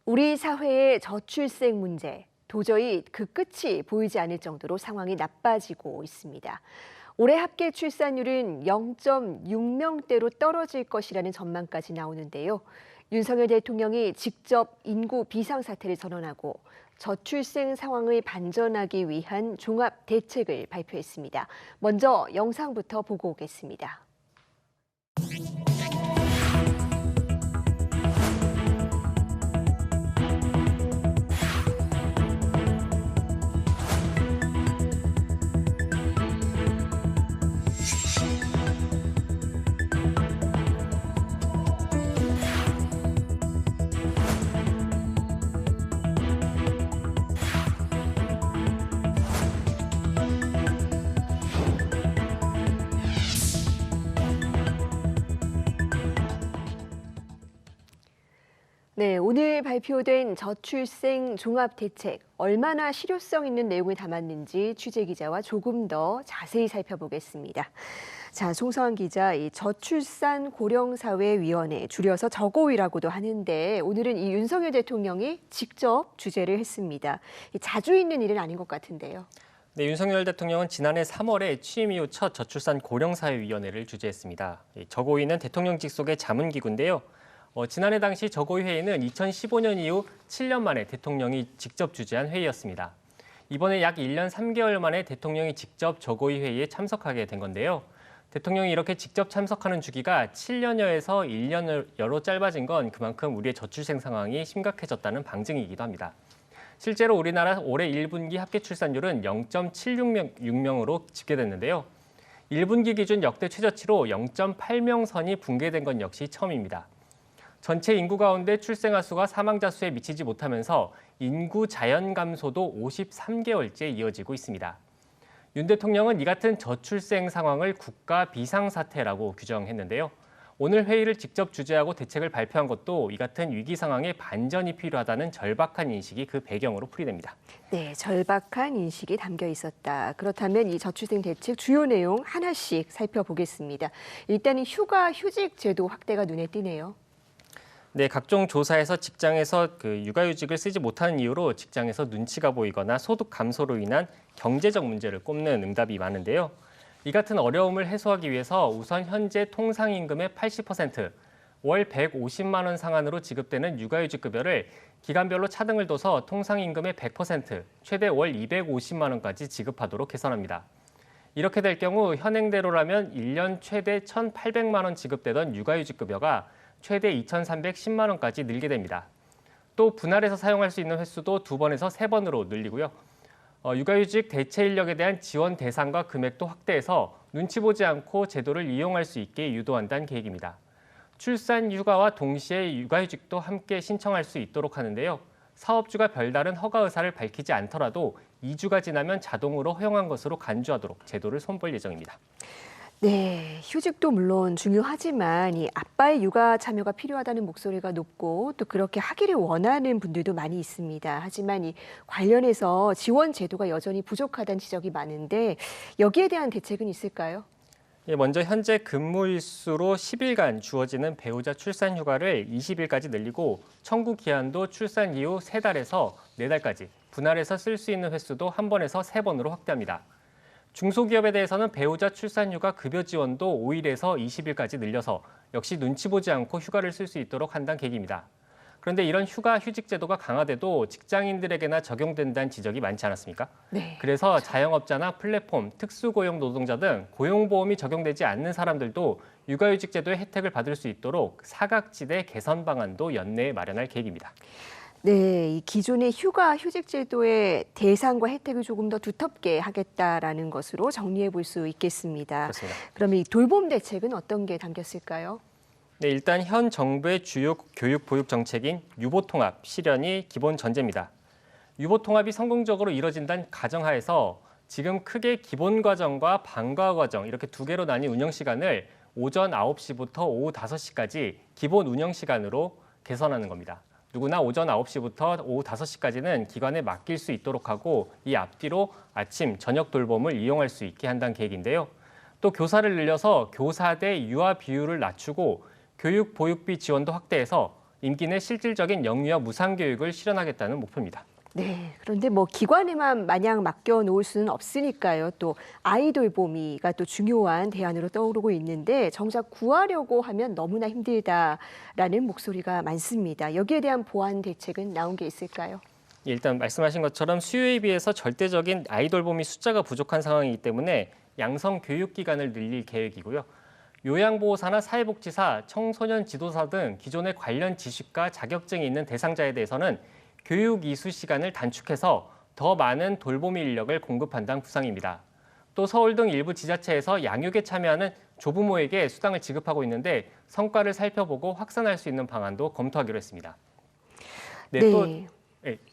우리 사회의 저출생 문제, 도저히 그 끝이 보이지 않을 정도로 상황이 나빠지고 있습니다. 올해 합계 출산율은 0.6명대로 떨어질 것이라는 전망까지 나오는데요. 윤석열 대통령이 직접 인구 비상사태를 선언하고 저출생 상황을 반전하기 위한 종합 대책을 발표했습니다. 먼저 영상부터 보고 오겠습니다. 네, 오늘 발표된 저출생 종합대책, 얼마나 실효성 있는 내용을 담았는지 취재기자와 조금 더 자세히 살펴보겠습니다. 자, 송서환 기자, 이 저출산 고령사회위원회, 줄여서 저고위라고도 하는데 오늘은 이 윤석열 대통령이 직접 주재를 했습니다. 자주 있는 일은 아닌 것 같은데요. 네, 윤석열 대통령은 지난해 3월에 취임 이후 첫 저출산 고령사회위원회를 주재했습니다. 저고위는 대통령 직속의 자문기구인데요. 지난해 당시 저고위 회의는 2015년 이후 7년 만에 대통령이 직접 주재한 회의였습니다. 이번에 약 1년 3개월 만에 대통령이 직접 저고위 회의에 참석하게 된 건데요. 대통령이 이렇게 직접 참석하는 주기가 7년여에서 1년여로 짧아진 건 그만큼 우리의 저출생 상황이 심각해졌다는 방증이기도 합니다. 실제로 우리나라 올해 1분기 합계 출산율은 0.76명으로 집계됐는데요. 1분기 기준 역대 최저치로 0.8명 선이 붕괴된 건 역시 처음입니다. 전체 인구 가운데 출생아 수가 사망자 수에 미치지 못하면서 인구 자연 감소도 53개월째 이어지고 있습니다. 윤 대통령은 이 같은 저출생 상황을 국가 비상사태라고 규정했는데요. 오늘 회의를 직접 주재하고 대책을 발표한 것도 이 같은 위기 상황에 반전이 필요하다는 절박한 인식이 그 배경으로 풀이됩니다. 네, 절박한 인식이 담겨 있었다. 그렇다면 이 저출생 대책 주요 내용 하나씩 살펴보겠습니다. 일단은 휴가 휴직 제도 확대가 눈에 띄네요. 네, 각종 조사에서 직장에서 육아휴직을 쓰지 못하는 이유로 직장에서 눈치가 보이거나 소득 감소로 인한 경제적 문제를 꼽는 응답이 많은데요. 이 같은 어려움을 해소하기 위해서 우선 현재 통상임금의 80%, 월 150만 원 상한으로 지급되는 육아휴직급여를 기간별로 차등을 둬서 통상임금의 100%, 최대 월 250만 원까지 지급하도록 개선합니다. 이렇게 될 경우 현행대로라면 1년 최대 1,800만 원 지급되던 육아휴직급여가 최대 2,310만 원까지 늘게 됩니다. 또 분할해서 사용할 수 있는 횟수도 2번에서 3번으로 늘리고요. 육아휴직 대체 인력에 대한 지원 대상과 금액도 확대해서 눈치 보지 않고 제도를 이용할 수 있게 유도한다는 계획입니다. 출산 휴가와 동시에 육아휴직도 함께 신청할 수 있도록 하는데요. 사업주가 별다른 허가 의사를 밝히지 않더라도 2주가 지나면 자동으로 허용한 것으로 간주하도록 제도를 손볼 예정입니다. 네, 휴직도 물론 중요하지만 이 아빠의 육아 참여가 필요하다는 목소리가 높고 또 그렇게 하기를 원하는 분들도 많이 있습니다. 하지만 이 관련해서 지원 제도가 여전히 부족하다는 지적이 많은데 여기에 대한 대책은 있을까요? 예, 먼저 현재 근무일수로 10일간 주어지는 배우자 출산 휴가를 20일까지 늘리고 청구 기한도 출산 이후 3달에서 4달까지, 분할해서 쓸 수 있는 횟수도 1번에서 3번으로 확대합니다. 중소기업에 대해서는 배우자 출산휴가 급여 지원도 5일에서 20일까지 늘려서 역시 눈치 보지 않고 휴가를 쓸 수 있도록 한다는 계획입니다. 그런데 이런 휴가 휴직 제도가 강화돼도 직장인들에게나 적용된다는 지적이 많지 않았습니까? 네. 그래서 자영업자나 플랫폼, 특수고용 노동자 등 고용보험이 적용되지 않는 사람들도 육아휴직 제도의 혜택을 받을 수 있도록 사각지대 개선 방안도 연내에 마련할 계획입니다. 네, 이 기존의 휴가 휴직 제도의 대상과 혜택을 조금 더 두텁게 하겠다라는 것으로 정리해 볼 수 있겠습니다. 그렇습니다. 그러면 이 돌봄 대책은 어떤 게 담겼을까요? 네, 일단 현 정부의 주요 교육 보육 정책인 유보통합 실현이 기본 전제입니다. 유보통합이 성공적으로 이뤄진다는 가정하에서 지금 크게 기본과정과 방과과정 이렇게 2개로 나뉜 운영시간을 오전 9시부터 오후 5시까지 기본 운영시간으로 개선하는 겁니다. 누구나 오전 9시부터 오후 5시까지는 기관에 맡길 수 있도록 하고 이 앞뒤로 아침, 저녁 돌봄을 이용할 수 있게 한다는 계획인데요. 또 교사를 늘려서 교사 대 유아 비율을 낮추고 교육 보육비 지원도 확대해서 임기 내 실질적인 영유아 무상 교육을 실현하겠다는 목표입니다. 네, 그런데 뭐 기관에만 마냥 맡겨놓을 수는 없으니까요. 또 아이돌 보미가 또 중요한 대안으로 떠오르고 있는데 정작 구하려고 하면 너무나 힘들다라는 목소리가 많습니다. 여기에 대한 보완 대책은 나온 게 있을까요? 일단 말씀하신 것처럼 수요에 비해서 절대적인 아이돌 보미 숫자가 부족한 상황이기 때문에 양성 교육 기간을 늘릴 계획이고요. 요양보호사나 사회복지사, 청소년 지도사 등 기존의 관련 지식과 자격증이 있는 대상자에 대해서는 교육 이수 시간을 단축해서 더 많은 돌보미 인력을 공급한다는 구상입니다. 또 서울 등 일부 지자체에서 양육에 참여하는 조부모에게 수당을 지급하고 있는데 성과를 살펴보고 확산할 수 있는 방안도 검토하기로 했습니다.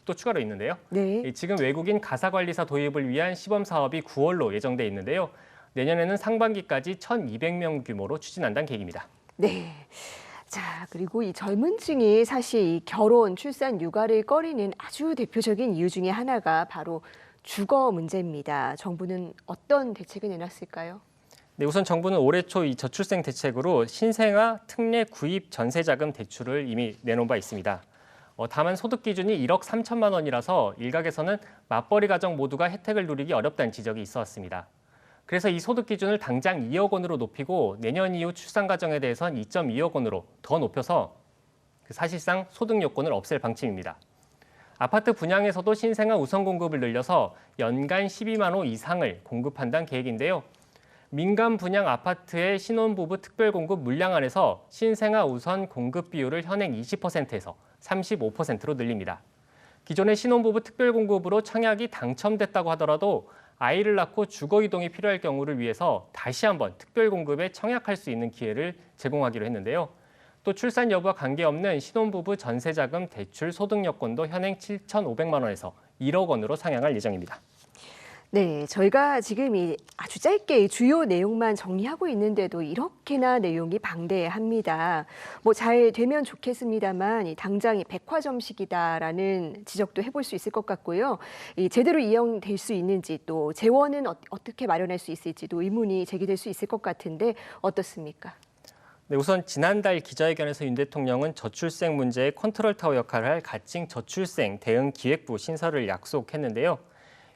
또 추가로 있는데요. 네. 지금 외국인 가사관리사 도입을 위한 시범 사업이 9월로 예정돼 있는데요. 내년에는 상반기까지 1,200명 규모로 추진한다는 계획입니다. 네. 자, 그리고 이 젊은 층이 사실 이 결혼, 출산, 육아를 꺼리는 아주 대표적인 이유 중에 하나가 바로 주거 문제입니다. 정부는 어떤 대책을 내놨을까요? 네, 우선 정부는 올해 초 이 저출생 대책으로 신생아 특례 구입 전세자금 대출을 이미 내놓은 바 있습니다. 다만 소득 기준이 1억 3천만 원이라서 일각에서는 맞벌이 가정 모두가 혜택을 누리기 어렵다는 지적이 있어 왔습니다. 그래서 이 소득 기준을 당장 2억 원으로 높이고 내년 이후 출산 가정에 대해선 2.2억 원으로 더 높여서 사실상 소득 요건을 없앨 방침입니다. 아파트 분양에서도 신생아 우선 공급을 늘려서 연간 12만 호 이상을 공급한다는 계획인데요. 민간 분양 아파트의 신혼부부 특별공급 물량안에서 신생아 우선 공급 비율을 현행 20%에서 35%로 늘립니다. 기존의 신혼부부 특별공급으로 청약이 당첨됐다고 하더라도 아이를 낳고 주거 이동이 필요할 경우를 위해서 다시 한번 특별공급에 청약할 수 있는 기회를 제공하기로 했는데요. 또 출산 여부와 관계없는 신혼부부 전세자금 대출 소득 여건도 현행 7,500만 원에서 1억 원으로 상향할 예정입니다. 네, 저희가 지금 이 아주 짧게 주요 내용만 정리하고 있는데도 이렇게나 내용이 방대합니다. 뭐 잘 되면 좋겠습니다만 당장 이 백화점식이다라는 지적도 해볼 수 있을 것 같고요. 이 제대로 이용될 수 있는지 또 재원은 어떻게 마련할 수 있을지도 의문이 제기될 수 있을 것 같은데 어떻습니까? 네, 우선 지난달 기자회견에서 윤 대통령은 저출생 문제의 컨트롤 타워 역할을 할 가칭 저출생 대응 기획부 신설을 약속했는데요.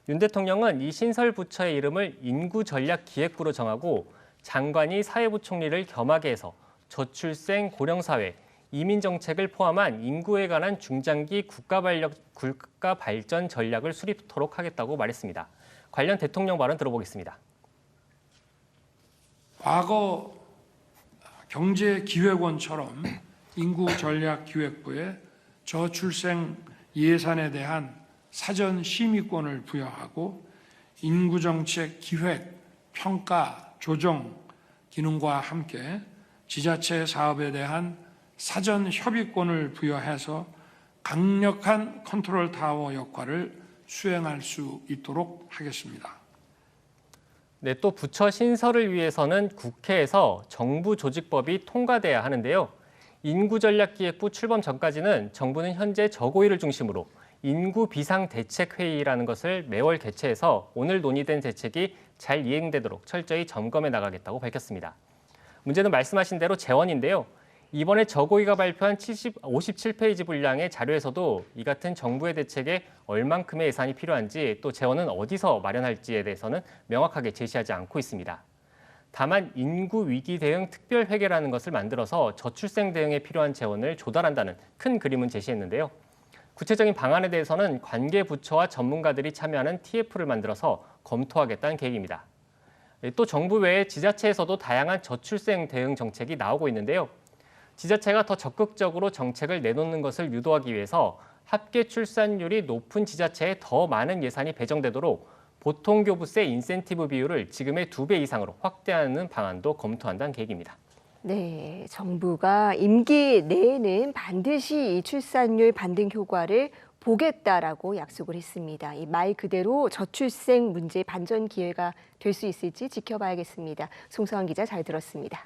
윤 대통령은 이 신설 부처의 이름을 인구전략기획부로 정하고 장관이 사회부총리를 겸하게 해서 저출생, 고령사회, 이민정책을 포함한 인구에 관한 중장기 국가발전 전략을 수립토록 하겠다고 말했습니다. 관련 대통령 발언 들어보겠습니다. 과거 경제기획원처럼 인구전략기획부에 저출생 예산에 대한 사전 심의권을 부여하고 인구정책 기획, 평가, 조정 기능과 함께 지자체 사업에 대한 사전 협의권을 부여해서 강력한 컨트롤 타워 역할을 수행할 수 있도록 하겠습니다. 네, 또 부처 신설을 위해서는 국회에서 정부 조직법이 통과돼야 하는데요. 인구전략기획부 출범 전까지는 정부는 현재 저고위를 중심으로 인구비상대책회의라는 것을 매월 개최해서 오늘 논의된 대책이 잘 이행되도록 철저히 점검해 나가겠다고 밝혔습니다. 문제는 말씀하신 대로 재원인데요. 이번에 저고위가 발표한 57페이지 분량의 자료에서도 이 같은 정부의 대책에 얼만큼의 예산이 필요한지 또 재원은 어디서 마련할지에 대해서는 명확하게 제시하지 않고 있습니다. 다만 인구위기 대응 특별회계라는 것을 만들어서 저출생 대응에 필요한 재원을 조달한다는 큰 그림은 제시했는데요. 구체적인 방안에 대해서는 관계 부처와 전문가들이 참여하는 TF를 만들어서 검토하겠다는 계획입니다. 또 정부 외에 지자체에서도 다양한 저출생 대응 정책이 나오고 있는데요. 지자체가 더 적극적으로 정책을 내놓는 것을 유도하기 위해서 합계 출산율이 높은 지자체에 더 많은 예산이 배정되도록 보통교부세 인센티브 비율을 지금의 2배 이상으로 확대하는 방안도 검토한다는 계획입니다. 네, 정부가 임기 내에는 반드시 이 출산율 반등 효과를 보겠다라고 약속을 했습니다. 이 말 그대로 저출생 문제 반전 기회가 될 수 있을지 지켜봐야겠습니다. 송서환 기자 잘 들었습니다.